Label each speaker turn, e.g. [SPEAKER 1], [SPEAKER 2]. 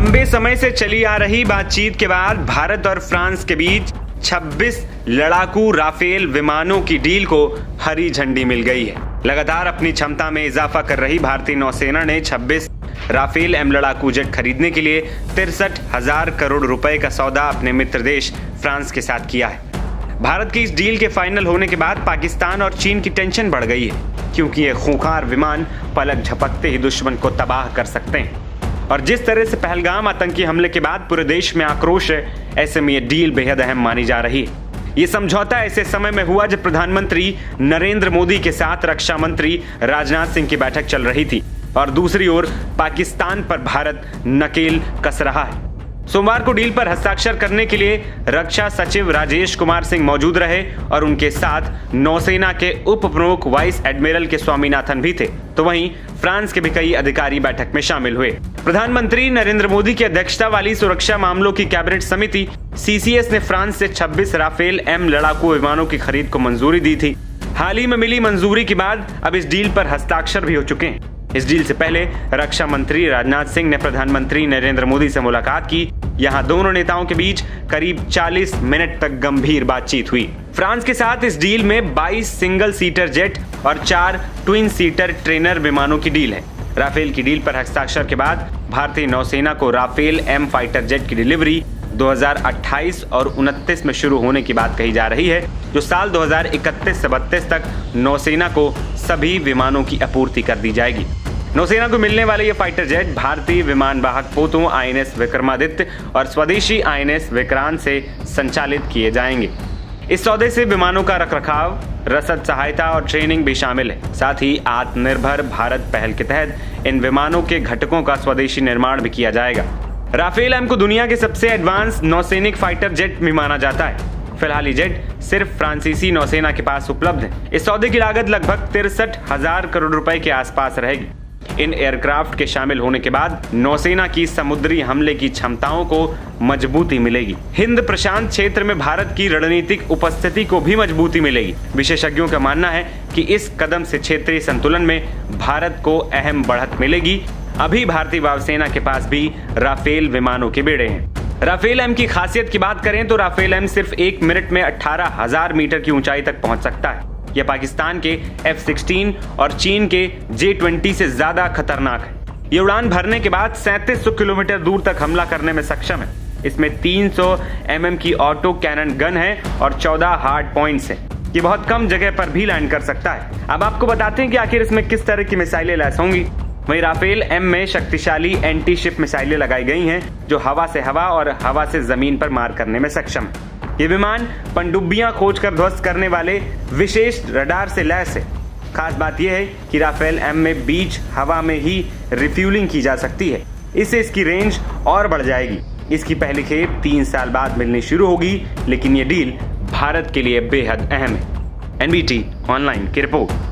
[SPEAKER 1] लंबे समय से चली आ रही बातचीत के बाद भारत और फ्रांस के बीच 26 लड़ाकू राफेल विमानों की डील को हरी झंडी मिल गई है। लगातार अपनी क्षमता में इजाफा कर रही भारतीय नौसेना ने 26 राफेल एम लड़ाकू जेट खरीदने के लिए 63,000 करोड़ रुपए का सौदा अपने मित्र देश फ्रांस के साथ किया है। भारत की इस डील के फाइनल होने के बाद पाकिस्तान और चीन की टेंशन बढ़ गई है, क्योंकि ये खूंखार विमान पलक झपकते ही दुश्मन को तबाह कर सकते हैं। और जिस तरह से पहलगाम आतंकी हमले के बाद पूरे देश में आक्रोश है, ऐसे में ये डील बेहद अहम मानी जा रही है। ये समझौता ऐसे समय में हुआ जब प्रधानमंत्री नरेंद्र मोदी के साथ रक्षा मंत्री राजनाथ सिंह की बैठक चल रही थी और दूसरी ओर पाकिस्तान पर भारत नकेल कस रहा है। सोमवार को डील पर हस्ताक्षर करने के लिए रक्षा सचिव राजेश कुमार सिंह मौजूद रहे और उनके साथ नौसेना के उप प्रमुख वाइस एडमिरल के स्वामीनाथन भी थे। तो वहीं फ्रांस के भी कई अधिकारी बैठक में शामिल हुए। प्रधानमंत्री नरेंद्र मोदी की अध्यक्षता वाली सुरक्षा मामलों की कैबिनेट समिति CCS ने फ्रांस से 26 राफेल एम लड़ाकू विमानों की खरीद को मंजूरी दी थी। हाल ही में मिली मंजूरी के बाद अब इस डील पर हस्ताक्षर भी हो चुके हैं। इस डील से पहले रक्षा मंत्री राजनाथ सिंह ने प्रधानमंत्री नरेंद्र मोदी से मुलाकात की। यहां दोनों नेताओं के बीच करीब 40 मिनट तक गंभीर बातचीत हुई। फ्रांस के साथ इस डील में 22 सिंगल सीटर जेट और 4 ट्विन सीटर ट्रेनर विमानों की डील है। राफेल की डील पर हस्ताक्षर के बाद भारतीय नौसेना को राफेल एम फाइटर जेट की डिलीवरी 2028 और 29 में शुरू होने की बात कही जा रही है, जो साल 2031 से 32 तक नौसेना को सभी विमानों की आपूर्ति कर दी जाएगी। नौसेना को मिलने वाले ये फाइटर जेट भारतीय विमान वाहक पोतों INS विक्रमादित्य और स्वदेशी INS विक्रांत से संचालित किए जाएंगे। इस सौदे से विमानों का रखरखाव, रसद सहायता और ट्रेनिंग भी शामिल है। साथ ही आत्मनिर्भर भारत पहल के तहत इन विमानों के घटकों का स्वदेशी निर्माण भी किया जाएगा। राफेल एम को दुनिया के सबसे एडवांस नौसैनिक फाइटर जेट भी माना जाता है। फिलहाल ये जेट सिर्फ फ्रांसीसी नौसेना के पास उपलब्ध है। इस सौदे की लागत लगभग 63,000 करोड़ रुपए के आसपास रहेगी। इन एयरक्राफ्ट के शामिल होने के बाद नौसेना की समुद्री हमले की क्षमताओं को मजबूती मिलेगी। हिंद प्रशांत क्षेत्र में भारत की रणनीतिक उपस्थिति को भी मजबूती मिलेगी। विशेषज्ञों का मानना है कि इस कदम से क्षेत्रीय संतुलन में भारत को अहम बढ़त मिलेगी। अभी भारतीय वायुसेना के पास भी राफेल विमानों के बेड़े हैं। राफेल एम की खासियत की बात करें तो राफेल एम सिर्फ 1 मिनट में 18,000 मीटर की ऊंचाई तक पहुंच सकता है। यह पाकिस्तान के F-16 और चीन के J-20 से ज्यादा खतरनाक है। ये उड़ान भरने के बाद 3700 किलोमीटर दूर तक हमला करने में सक्षम है। इसमें 300 mm की ऑटो कैनन गन है और 14 हार्ड पॉइंट्स हैं। ये बहुत कम जगह पर भी लैंड कर सकता है। अब आपको बताते हैं कि आखिर इसमें किस तरह की मिसाइलें लैस होंगी। वहीं राफेल एम में शक्तिशाली एंटी शिप मिसाइलें लगाई गई हैं, जो हवा से हवा और हवा से जमीन पर मार करने में सक्षम है। ये विमान पनडुब्बियां खोजकर ध्वस्त करने वाले विशेष रडार से लैस है। खास बात यह है कि राफेल एम में बीच हवा में ही रिफ्यूलिंग की जा सकती है। इससे इसकी रेंज और बढ़ जाएगी। इसकी पहली खेप 3 साल बाद मिलनी शुरू होगी, लेकिन ये डील भारत के लिए बेहद अहम है। NBT ऑनलाइन की रिपोर्ट।